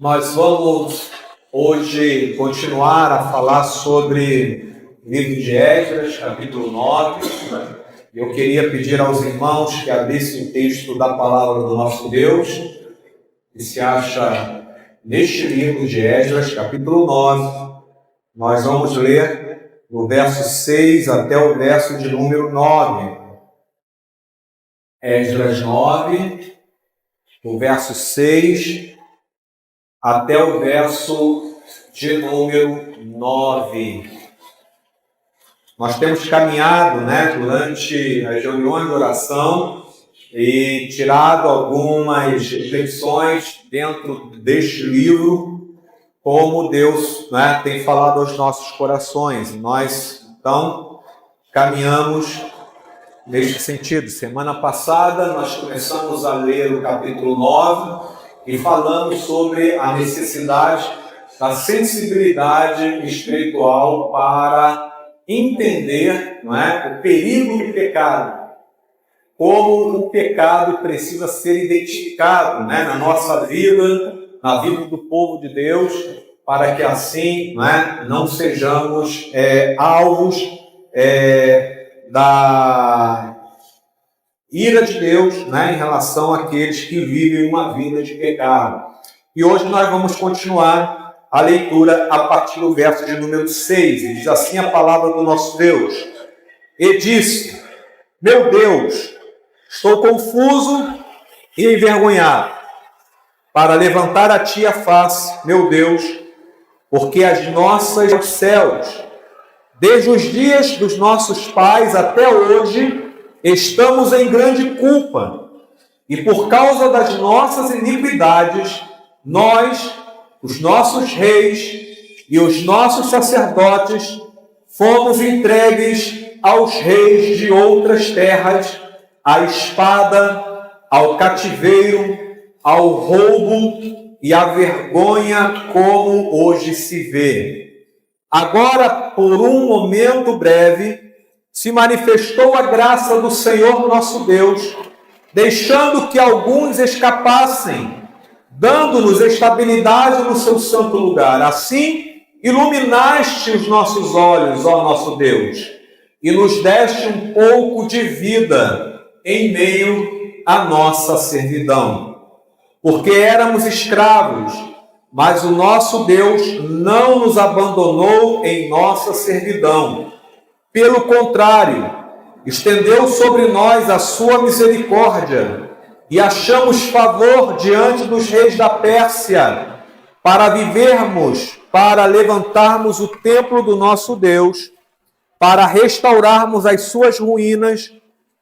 Nós vamos hoje continuar a falar sobre o livro de Esdras, capítulo 9. Eu queria pedir aos irmãos que abrissem o texto da palavra do nosso Deus, que se acha neste livro de Esdras, capítulo 9. Nós vamos ler do verso 6 até o verso de número 9. Esdras 9, do verso 6 até o verso de número 9. Nós temos caminhado, durante as reuniões de oração e tirado algumas reflexões dentro deste livro, como Deus tem falado aos nossos corações. Nós, então, caminhamos neste sentido. Semana passada, nós começamos a ler o capítulo 9, e falamos sobre a necessidade da sensibilidade espiritual para entender o perigo do pecado, como o pecado precisa ser identificado na nossa vida, na vida do povo de Deus, para que assim não sejamos alvos da ira de Deus, em relação àqueles que vivem uma vida de pecado. E hoje nós vamos continuar a leitura a partir do verso de número 6. E diz assim a palavra do nosso Deus: E disse: Meu Deus, estou confuso e envergonhado para levantar a ti a face, meu Deus, porque as nossas céus, desde os dias dos nossos pais até hoje, estamos em grande culpa, e por causa das nossas iniquidades, nós, os nossos reis e os nossos sacerdotes, fomos entregues aos reis de outras terras, à espada, ao cativeiro, ao roubo e à vergonha, como hoje se vê. Agora, por um momento breve, se manifestou a graça do Senhor nosso Deus, deixando que alguns escapassem, dando-nos estabilidade no seu santo lugar. Assim, iluminaste os nossos olhos, ó nosso Deus, e nos deste um pouco de vida em meio à nossa servidão. Porque éramos escravos, mas o nosso Deus não nos abandonou em nossa servidão. Pelo contrário, estendeu sobre nós a sua misericórdia e achamos favor diante dos reis da Pérsia para vivermos, para levantarmos o templo do nosso Deus, para restaurarmos as suas ruínas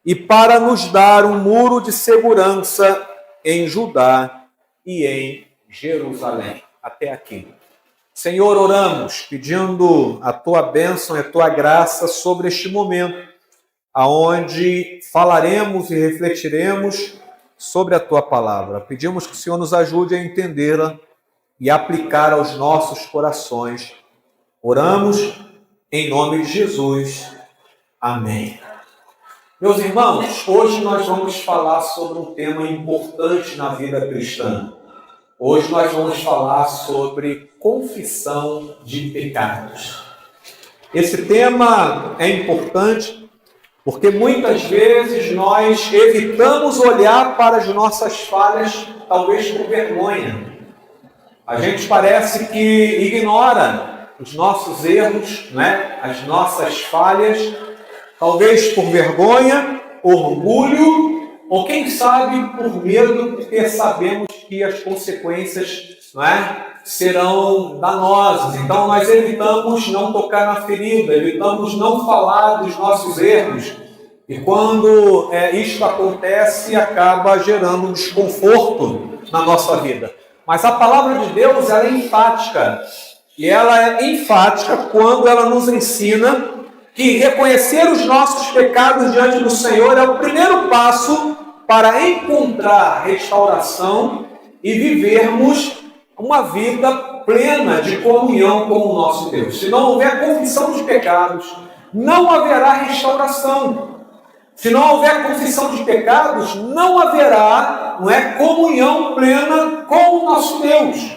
e para nos dar um muro de segurança em Judá e em Jerusalém. Até aqui. Senhor, oramos pedindo a Tua bênção e a Tua graça sobre este momento, aonde falaremos e refletiremos sobre a Tua palavra. Pedimos que o Senhor nos ajude a entendê-la e aplicar aos nossos corações. Oramos em nome de Jesus. Amém. Meus irmãos, hoje nós vamos falar sobre um tema importante na vida cristã. Hoje nós vamos falar sobre confissão de pecados. Esse tema é importante porque muitas vezes nós evitamos olhar para as nossas falhas, talvez por vergonha. A gente parece que ignora os nossos erros, as nossas falhas, talvez por vergonha, orgulho, ou quem sabe por medo, porque sabemos que as consequências serão danosas. Então nós evitamos não tocar na ferida, evitamos não falar dos nossos erros. E quando isto acontece, acaba gerando um desconforto na nossa vida. Mas a palavra de Deus ela é enfática. E ela é enfática quando ela nos ensina que reconhecer os nossos pecados diante do Senhor é o primeiro passo para encontrar restauração e vivermos uma vida plena de comunhão com o nosso Deus. Se não houver confissão de pecados, não haverá restauração. Se não houver confissão de pecados, não haverá comunhão plena com o nosso Deus.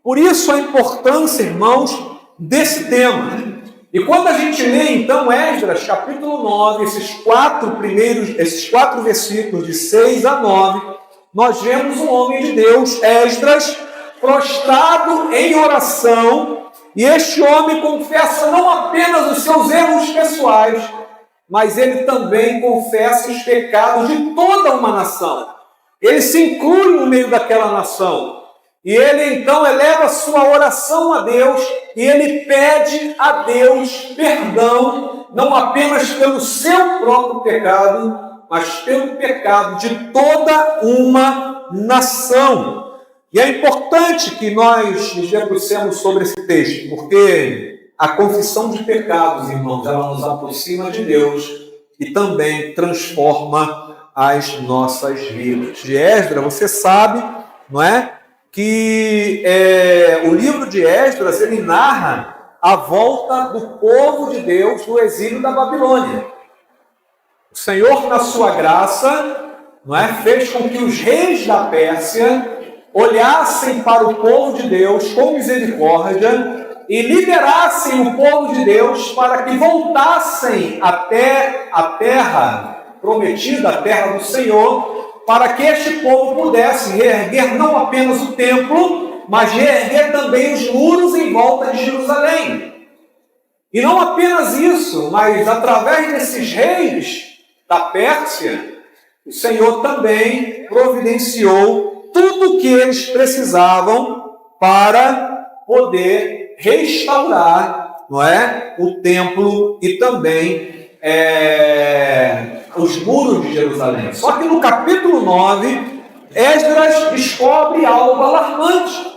Por isso a importância, irmãos, desse tema. E quando a gente lê, então, Esdras, capítulo 9, esses quatro versículos de 6 a 9, nós vemos um homem de Deus, Esdras, prostrado em oração, e este homem confessa não apenas os seus erros pessoais, mas ele também confessa os pecados de toda uma nação. Ele se inclui no meio daquela nação. E ele então eleva sua oração a Deus e ele pede a Deus perdão, não apenas pelo seu próprio pecado, mas pelo pecado de toda uma nação. E é importante que nós nos debrucemos sobre esse texto, porque a confissão de pecados, irmãos, ela nos aproxima de Deus e também transforma as nossas vidas. De Esdras, você sabe, não é? Que o livro de Esdras, ele narra a volta do povo de Deus do exílio da Babilônia. O Senhor, na sua graça, não é, fez com que os reis da Pérsia olhassem para o povo de Deus com misericórdia e liberassem o povo de Deus para que voltassem até a terra prometida, a terra do Senhor, para que este povo pudesse reerguer não apenas o templo, mas reerguer também os muros em volta de Jerusalém. E não apenas isso, mas através desses reis da Pérsia, o Senhor também providenciou tudo o que eles precisavam para poder restaurar, não é, o templo e também os muros de Jerusalém. Só que no capítulo 9, Esdras descobre algo alarmante.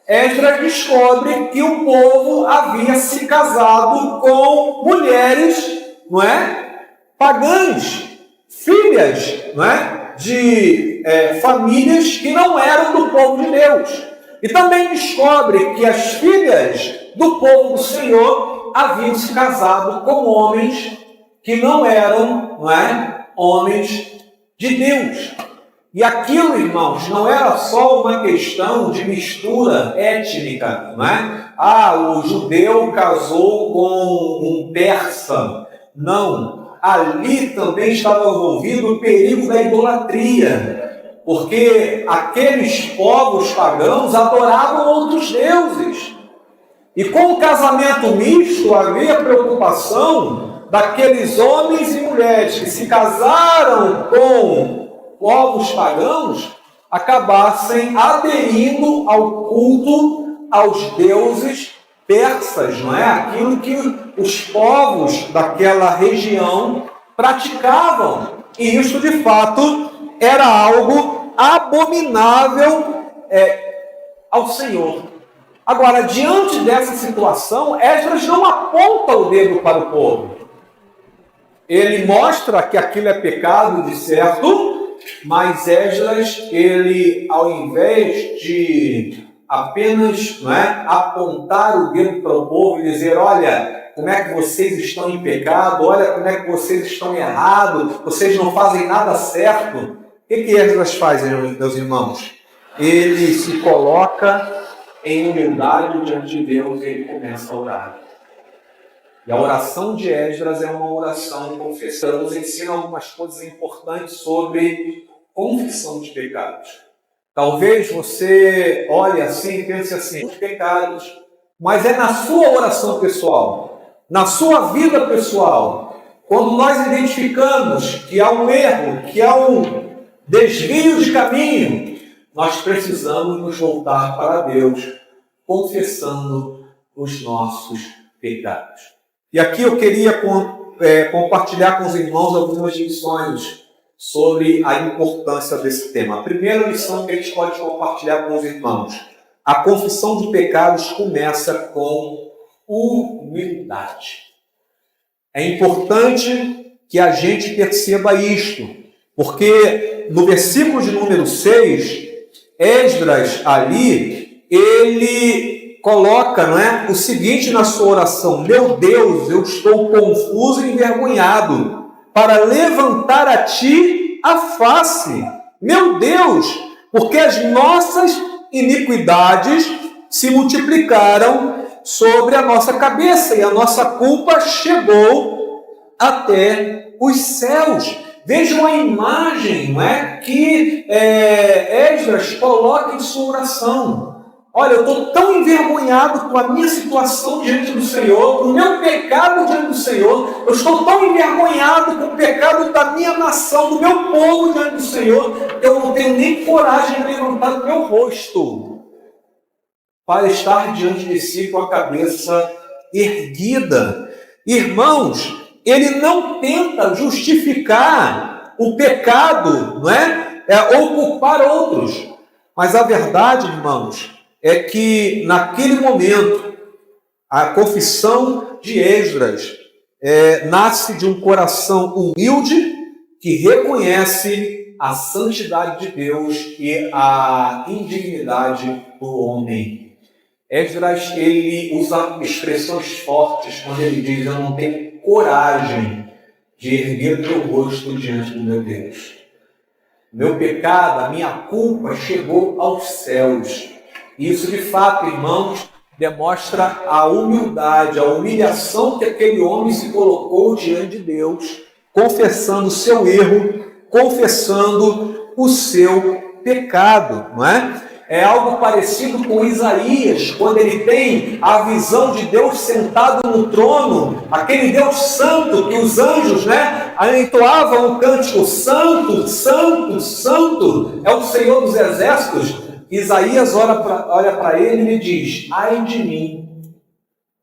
Esdras descobre que o povo havia se casado com mulheres, não é, pagãs, filhas, não é, de famílias que não eram do povo de Deus. E também descobre que as filhas do povo do Senhor haviam se casado com homens que não eram, não é, homens de Deus. E aquilo, irmãos, não era só uma questão de mistura étnica, não é? O judeu casou com um persa. Não. Ali também estava envolvido o perigo da idolatria, porque aqueles povos pagãos adoravam outros deuses. E com o casamento misto havia preocupação daqueles homens e mulheres que se casaram com povos pagãos acabassem aderindo ao culto aos deuses persas, não é? Aquilo que os povos daquela região praticavam. E isso, de fato, era algo abominável ao Senhor. Agora, diante dessa situação, Esdras não aponta o dedo para o povo. Ele mostra que aquilo é pecado, de certo, mas Esdras, ele, ao invés de apenas, não é, apontar o dedo para o povo e dizer, olha, como é que vocês estão em pecado, olha como é que vocês estão errados, vocês não fazem nada certo. O que Esdras faz, meus irmãos? Ele se coloca em humildade diante de Deus e ele começa a orar. E a oração de Esdras é uma oração de confissão. Ela nos ensina algumas coisas importantes sobre confissão de pecados. Talvez você olhe assim e pense assim, os pecados, mas é na sua oração pessoal, na sua vida pessoal, quando nós identificamos que há um erro, que há um desvio de caminho, nós precisamos nos voltar para Deus, confessando os nossos pecados. E aqui eu queria compartilhar com os irmãos algumas lições sobre a importância desse tema. A primeira lição que a gente pode compartilhar com os irmãos: a confissão de pecados começa com humildade. É importante que a gente perceba isto, porque no versículo de número 6, Esdras ali, ele coloca, não é, o seguinte na sua oração: meu Deus, eu estou confuso e envergonhado para levantar a ti a face. Meu Deus, porque as nossas iniquidades se multiplicaram sobre a nossa cabeça e a nossa culpa chegou até os céus. Vejam a imagem, não é, que Esdras coloca em sua oração. Olha, eu estou tão envergonhado com a minha situação diante do Senhor, com o meu pecado diante do Senhor, eu estou tão envergonhado com o pecado da minha nação, do meu povo diante do Senhor, que eu não tenho nem coragem de levantar o meu rosto para estar diante de si com a cabeça erguida. Irmãos, ele não tenta justificar o pecado, não é? Ou culpar outros. Mas a verdade, irmãos, é que naquele momento, a confissão de Esdras nasce de um coração humilde que reconhece a santidade de Deus e a indignidade do homem. Esdras, ele usa expressões fortes quando ele diz: eu não tenho coragem de erguer meu rosto diante do meu Deus. Meu pecado, a minha culpa chegou aos céus. Isso, de fato, irmãos, demonstra a humildade, a humilhação que aquele homem se colocou diante de Deus, confessando o seu erro, confessando o seu pecado, não é? É algo parecido com Isaías, quando ele tem a visão de Deus sentado no trono, aquele Deus santo que os anjos, entoavam o cântico: Santo, Santo, Santo, é o Senhor dos exércitos. Isaías olha para ele e lhe diz: ai de mim,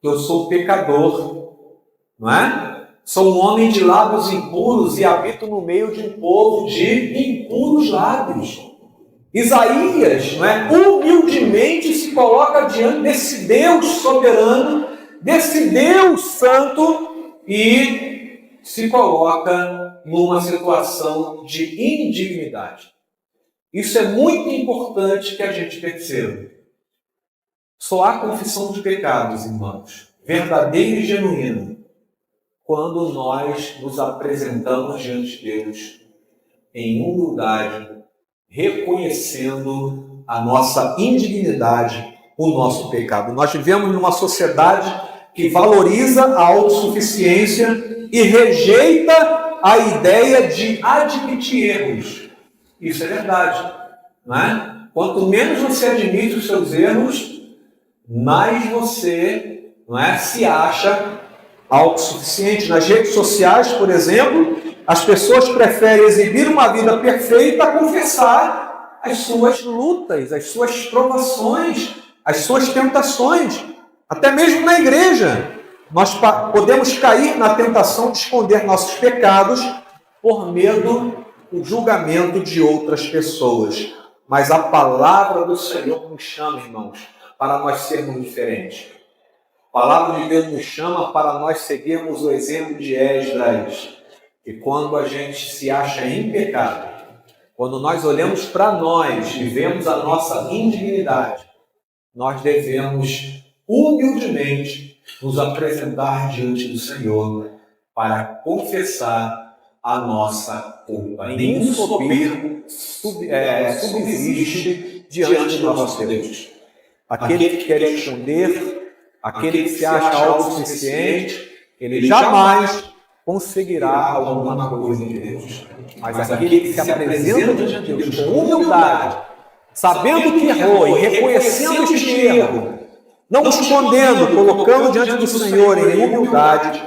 que eu sou pecador, não é? Sou um homem de lábios impuros e habito no meio de um povo de impuros lábios. Isaías, humildemente se coloca diante desse Deus soberano, desse Deus santo, e se coloca numa situação de indignidade. Isso é muito importante que a gente perceba. Só há confissão de pecados, irmãos, verdadeira e genuína, quando nós nos apresentamos diante de Deus em humildade, reconhecendo a nossa indignidade, o nosso pecado. Nós vivemos numa sociedade que valoriza a autossuficiência e rejeita a ideia de admitir erros. Isso é verdade, não é? Quanto menos você admite os seus erros, mais você, se acha autossuficiente. Nas redes sociais, por exemplo, as pessoas preferem exibir uma vida perfeita a confessar as suas lutas, as suas provações, as suas tentações. Até mesmo na igreja, nós podemos cair na tentação de esconder nossos pecados por medo do julgamento de outras pessoas. Mas a palavra do Senhor nos chama, irmãos, para nós sermos diferentes. A palavra de Deus nos chama para nós seguirmos o exemplo de Esdras. E quando a gente se acha em pecado, quando nós olhamos para nós e vemos a nossa indignidade, nós devemos humildemente nos apresentar diante do Senhor para confessar a nossa culpa. Nenhum soberbo subsiste diante do nosso Deus. Aquele que quer esconder, aquele que se acha autossuficiente, ele jamais conseguirá alguma coisa de Deus. Mas aquele que se apresenta diante de Deus com humildade, sabendo que errou e reconhecendo este erro, não escondendo, colocando diante do Senhor em humildade,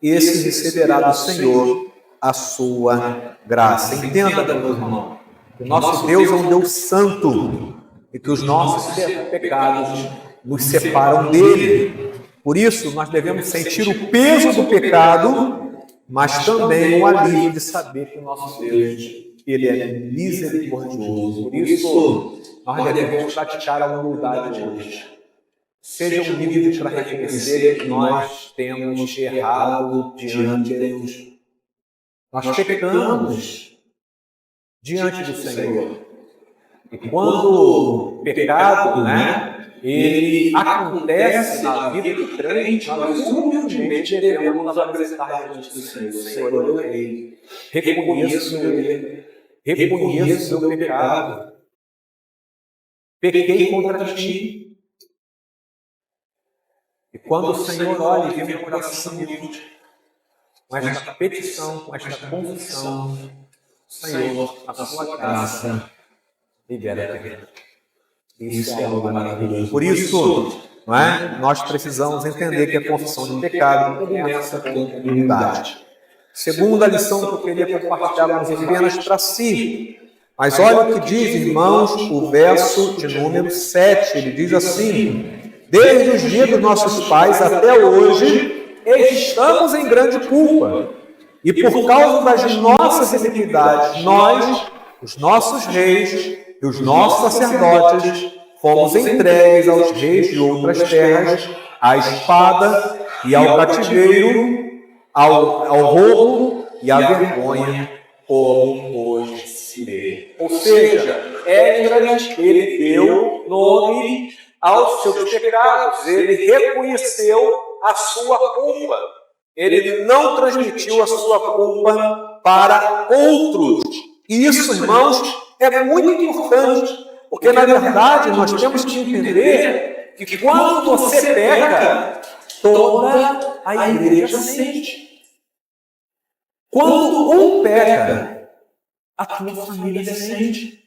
esse receberá do Senhor a sua graça. Entenda, meu irmão, que o nosso Deus é um Deus santo e que os nossos pecados nos separam dele. Por isso, nós devemos sentir o peso do pecado, mas também o alívio de saber que o nosso Deus, ele é misericordioso. Por isso, nós devemos praticar a humildade hoje. Sejam livres para reconhecer que nós temos errado diante de Deus. Nós pecamos diante do Senhor. E quando o pecado, ele acontece na vida do crente, nós humildemente devemos nos apresentar diante do Senhor. Senhor, eu errei. Reconheço o meu erro. Reconheço o meu pecado. Pequei contra ti. quando o Senhor olha e vê um coração humilde, com esta petição, com esta confissão, Senhor, a sua graça libera vida. Isso é algo maravilhoso. Por isso, não é? Nós precisamos entender que a confissão de pecado começa com humildade. Segunda lição que eu queria compartilhar apenas para si. Mas olha o que diz, irmãos, o verso de número 7. Ele diz assim: desde os dias dos nossos pais até hoje, estamos em grande culpa. E por causa das nossas iniquidades, nós, os nossos reis e os nossos sacerdotes, fomos entregues aos reis de outras terras, à espada e ao cativeiro, ao roubo e à vergonha, como hoje se vê. Ou seja, Esdras, ele deu nome aos seus pecados, ele reconheceu a sua culpa. Ele não transmitiu a sua culpa para outros. E isso, irmãos, é muito importante, porque, na verdade, nós temos que entender que quando você peca, toda a igreja sente. Quando um peca, a tua família sente.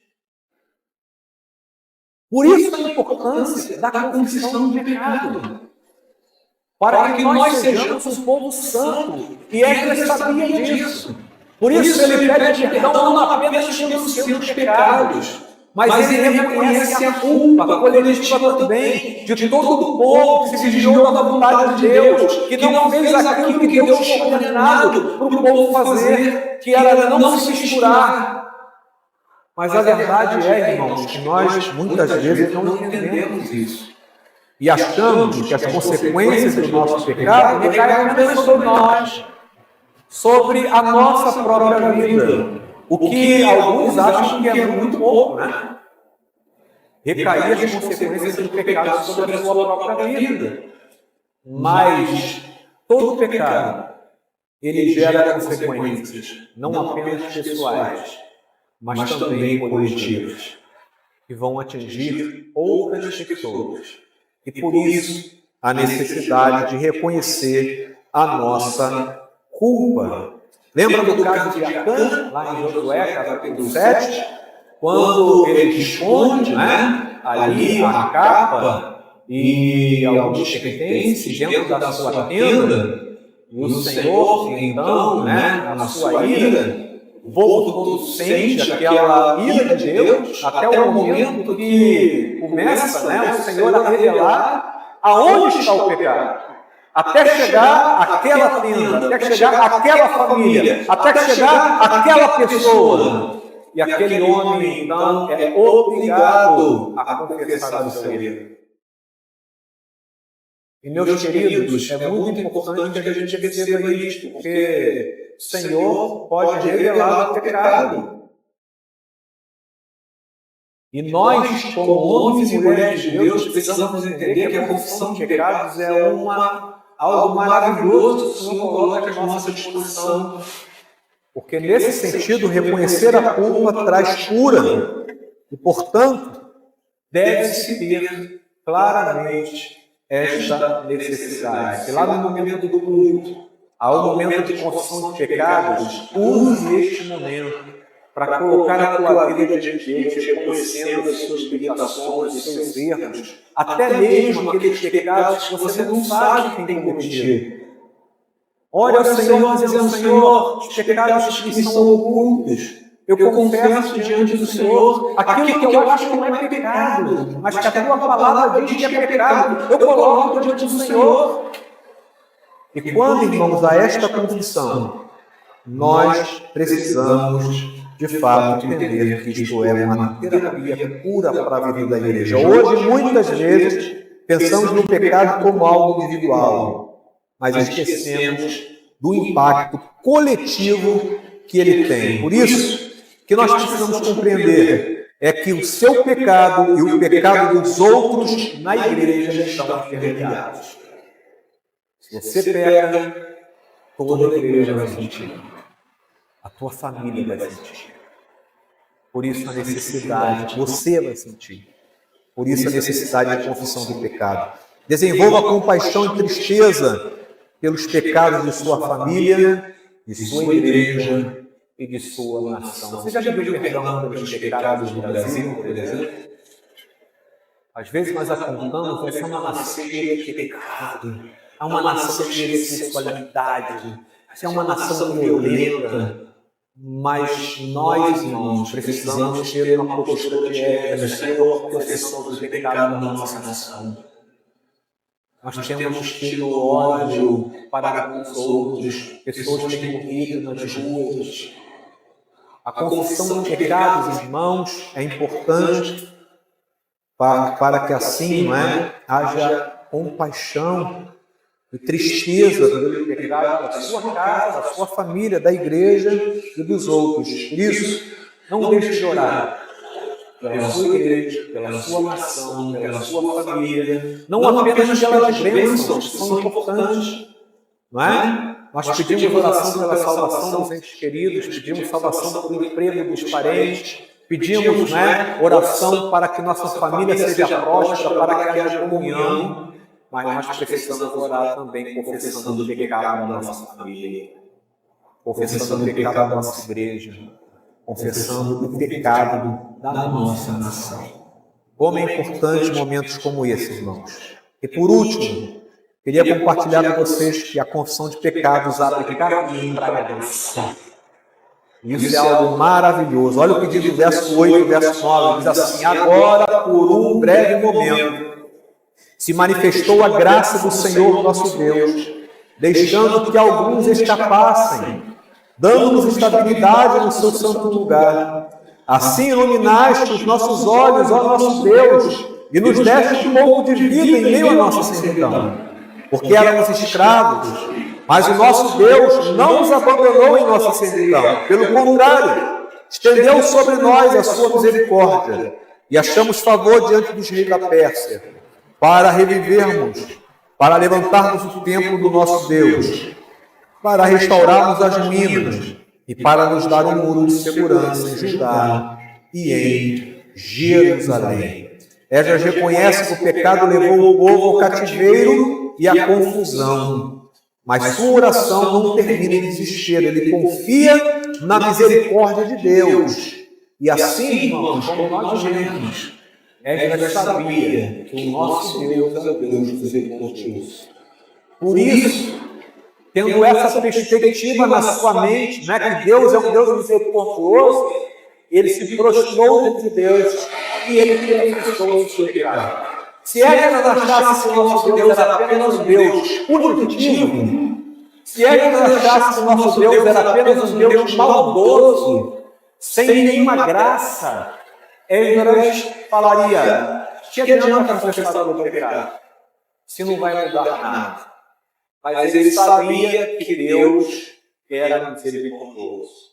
Por isso a importância da confissão do pecado. Para que nós sejamos um povo santo. E Esdras sabia disso. Por isso ele pede perdão não apenas pelos seus pecados, mas ele reconhece a culpa coletiva também de todo o povo que se desviou da vontade de Deus, que não fez aquilo que Deus tinha ordenado para o povo fazer, que era não se misturar. Mas a verdade é, irmãos, que nós muitas vezes não entendemos isso. E achamos que as consequências do nosso pecado recaem apenas sobre nós, sobre a nossa própria vida. O que alguns acham que é muito pouco, né? Recair as consequências do pecado sobre a sua própria vida. Mas todo pecado, ele gera consequências, não apenas pessoais, mas também coletivas, que vão atingir outras pessoas. E por isso, a necessidade de reconhecer a nossa culpa. Lembra do caso de Acã, lá em Josué, capítulo 7? Quando ele esconde, ali a capa e alguns pertences dentro da sua tenda, e o Senhor, então, na sua ira, o povo todo sente aquela ira de Deus, até o momento que começa o Senhor a revelar aonde está o pecado. Até chegar àquela tenda, até chegar àquela família, até chegar àquela pessoa. E aquele homem, então, é obrigado a confessar o seu erro. E, meus queridos, é muito importante que a gente perceba isso, porque o Senhor pode revelar o pecado. E nós, como homens e mulheres de Deus, precisamos entender que a confissão de pecados é algo maravilhoso que o Senhor coloca à nossa disposição. Porque, nesse sentido, reconhecer a culpa traz cura. E, portanto, deve-se ter claramente esta necessidade. E lá no momento do culto, ao momento de confissão de pecados, use este momento para colocar a tua vida diante de Deus, reconhecendo as suas limitações, os seus erros, até mesmo aqueles pecados que você não sabe que tem cometido. Ore ao Senhor, dizendo: Senhor, os pecados que são ocultos, eu confesso diante do Senhor aquilo que eu acho que não é pecado, mas que a tua palavra diz que é pecado, eu coloco diante do Senhor. E quando, irmãos, a esta confissão, nós precisamos, de fato, entender que isto é uma terapia pura para a vida da igreja. Hoje, muitas vezes, pensamos no pecado como algo individual, mas esquecemos do impacto coletivo que ele tem. Por isso, que nós precisamos compreender é que o seu pecado e o pecado dos outros na igreja estão interligados. Se você peca, toda a igreja vai sentir. A tua família vai sentir. Por isso a necessidade, você vai sentir. Por isso a necessidade de confissão do pecado. Desenvolva compaixão e tristeza pelos pecados de sua família, de sua igreja e de sua nação. Você já pediu perdão pelos pecados do Brasil, por exemplo? Às vezes nós apontamos, essa é uma nação cheia de pecado, é uma nação cheia de sexualidade, essa é uma nação violenta. Mas nós, irmãos, precisamos ter uma postura de ética, Senhor, confessão dos pecados da nossa nação. Nós temos tido ódio para com os outros, pessoas têm morrido nas ruas. A confissão dos pecados, irmãos, é importante para que assim, não é, haja compaixão e tristeza pelo pecado da sua casa, da sua família, da igreja e dos outros. Por isso, não deixe de orar pela sua igreja, pela sua nação, pela sua família, não apenas pelas bênçãos que são importantes, não é? Nós pedimos oração pela salvação dos entes queridos, pedimos salvação pelo emprego dos parentes, pedimos, né, oração para que nossa família seja próspera, para que haja comunhão. Mas nós precisamos orar também confessando o pecado da nossa família, confessando o pecado da nossa igreja, confessando o pecado da nossa nação. Como é importante momentos como esse, irmãos. E por último, queria compartilhar com vocês que a confissão de pecados abre caminho para a graça. Isso é algo maravilhoso. Olha o que diz o verso 8 e o verso 9. Diz assim: agora, por um breve momento, se manifestou a graça do Senhor nosso Deus, deixando que alguns escapassem, dando-nos estabilidade no seu santo lugar. Assim iluminaste os nossos olhos, ó nosso Deus, e nos deste um pouco de vida em meio à nossa servidão. Porque éramos escravos, mas o nosso Deus não nos abandonou em nossa servidão. Pelo contrário, estendeu sobre nós a sua misericórdia, e achamos favor diante dos reis da Pérsia, para revivermos, para levantarmos o templo do nosso Deus, para restaurarmos as minas e para nos dar um muro de segurança em Judá e em Jerusalém. Esdras reconhece que o pecado levou o povo ao cativeiro e à confusão, mas sua oração não termina em desespero, ele confia na misericórdia de Deus. E assim, irmãos, como nós vemos, Esdras sabia que o nosso Deus é o Deus misericordioso. Por isso, tendo essa perspectiva na sua mente, né, que Deus é um Deus misericordioso, ele se prostrou diante de Deus e ele confessou o seu pecado. Se Esdras achasse que o nosso Deus era apenas um Deus punitivo, se Esdras achasse que o nosso Deus era apenas um Deus maldoso, sem nenhuma graça, Esdras falaria: que adianta confessar o pecado, se não vai mudar nada? Mas ele sabia que Deus era misericordioso.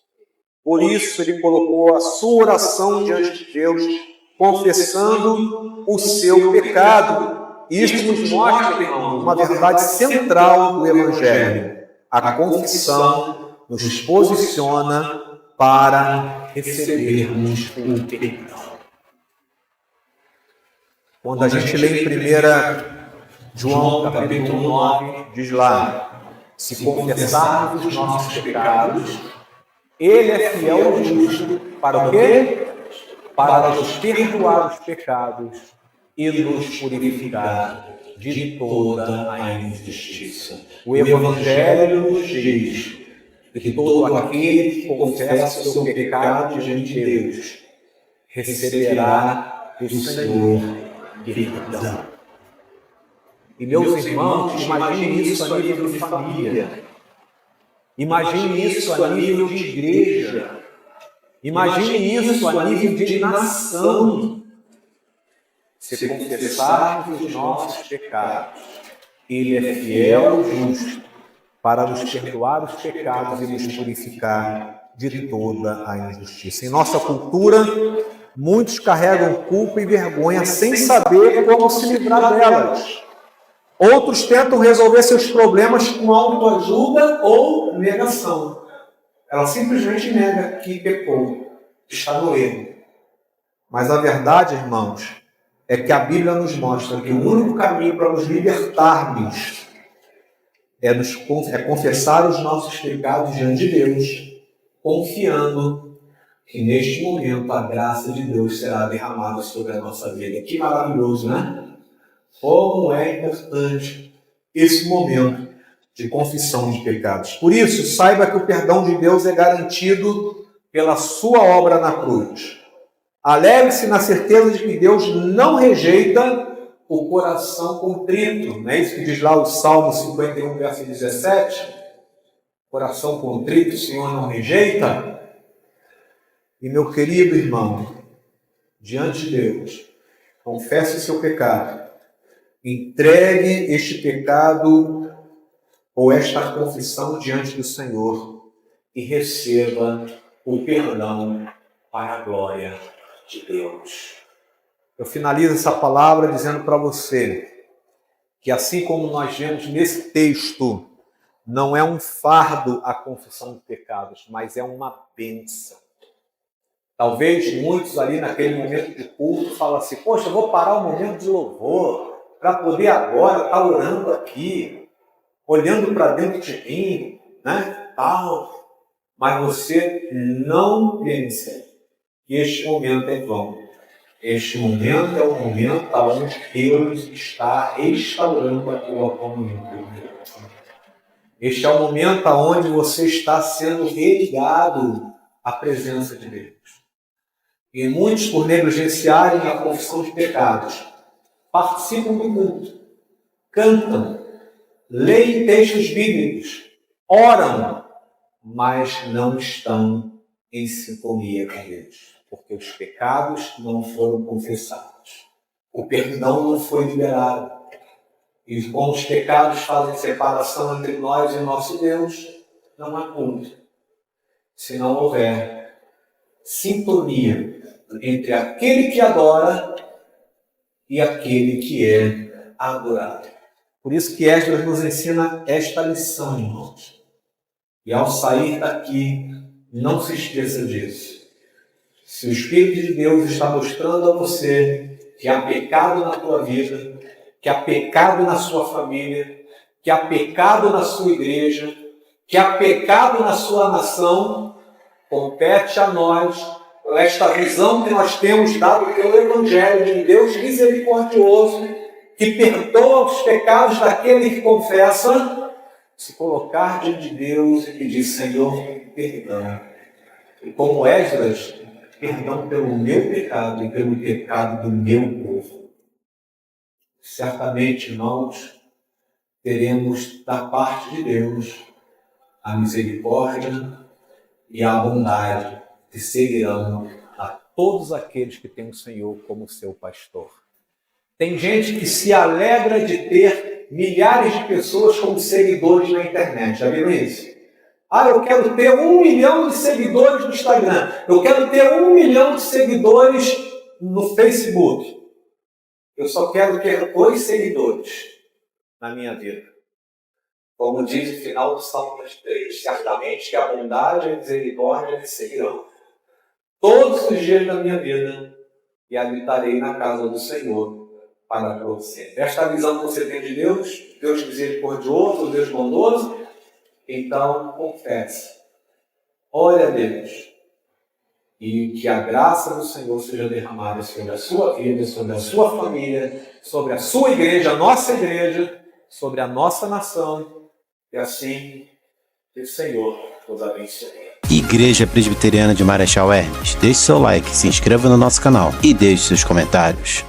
Por isso ele colocou a sua oração diante de Deus, confessando o seu pecado. Isto nos mostra, irmãos, uma verdade central do Evangelho. A confissão nos posiciona para recebermos o perdão. Quando a gente lê em 1 João, capítulo 9, diz lá: se confessarmos os nossos pecados, ele é fiel e justo para o quê? Para nos perdoar os pecados e nos purificar de toda a injustiça. O Evangelho nos diz que todo aquele que confessa o seu pecado diante de Deus receberá do Senhor perdão. E meus irmãos, imagine isso a nível de família, imagine isso a nível de igreja, imagine isso a nível de nação. Se confessarmos os nossos pecados, ele é fiel e justo para nos perdoar os pecados e nos purificar de toda a injustiça. Em nossa cultura, muitos carregam culpa e vergonha sem saber como se livrar delas. Outros tentam resolver seus problemas com autoajuda ou negação. Ela simplesmente nega que pecou, está no erro. Mas a verdade, irmãos, é que a Bíblia nos mostra que o único caminho para nos libertarmos é confessar os nossos pecados diante de Deus, confiando que neste momento a graça de Deus será derramada sobre a nossa vida. Que maravilhoso, né? Como é importante esse momento de confissão de pecados. Por isso, saiba que o perdão de Deus é garantido pela sua obra na cruz. Alegre-se na certeza de que Deus não rejeita o coração contrito. Não é isso que diz lá o Salmo 51, verso 17? Coração contrito, o Senhor não rejeita. E meu querido irmão, diante de Deus, confesse o seu pecado. Entregue este pecado ou esta confissão diante do Senhor e receba o perdão para a glória de Deus. Eu finalizo essa palavra dizendo para você que, assim como nós vemos nesse texto, não é um fardo a confissão de pecados, mas é uma bênção. Talvez muitos ali naquele momento de culto falam assim: poxa, eu vou parar o momento de louvor para poder agora estar orando aqui, olhando para dentro de mim, né? Tal. Mas você não pense que este momento é vão. Este momento é o momento onde Deus está restaurando a tua comunhão. Este é o momento onde você está sendo religado à presença de Deus. E muitos, por negligenciarem a confissão de pecados, participam do culto, cantam, leem textos bíblicos, oram, mas não estão em sintonia com Deus, porque os pecados não foram confessados, o perdão não foi liberado. E como os pecados fazem separação entre nós e nosso Deus, não há culto. Se não houver sintonia entre aquele que adora e aquele que é adorado. Por isso que Esdras nos ensina esta lição, irmãos. E ao sair daqui, não se esqueça disso. Se o Espírito de Deus está mostrando a você que há pecado na tua vida, que há pecado na sua família, que há pecado na sua igreja, que há pecado na sua nação, compete a nós esta visão que nós temos dado pelo Evangelho de Deus misericordioso, que perdoa os pecados daquele que confessa, se colocar diante de Deus e pedir: Senhor, perdão. E como Esdras, perdão pelo meu pecado e pelo pecado do meu povo. Certamente, irmãos, teremos da parte de Deus a misericórdia e a bondade que seguirão a todos aqueles que têm o Senhor como seu pastor. Tem gente que se alegra de ter milhares de pessoas como seguidores na internet. Já viram isso? Eu quero ter 1 milhão de seguidores no Instagram. Eu quero ter 1 milhão de seguidores no Facebook. Eu só quero ter 2 seguidores na minha vida. Como diz o final do Salmo 3, certamente que a bondade e a misericórdia me seguirão todos os dias da minha vida e habitarei na casa do Senhor para todo sempre. Esta visão que você tem de Deus, Deus misericordioso, Deus bondoso, então confesse, ore a Deus e que a graça do Senhor seja derramada sobre a sua vida, sobre a sua família, sobre a sua igreja, a nossa igreja, sobre a nossa nação, e assim que o Senhor nos abençoe. Igreja Presbiteriana de Marechal Hermes, deixe seu like, se inscreva no nosso canal e deixe seus comentários.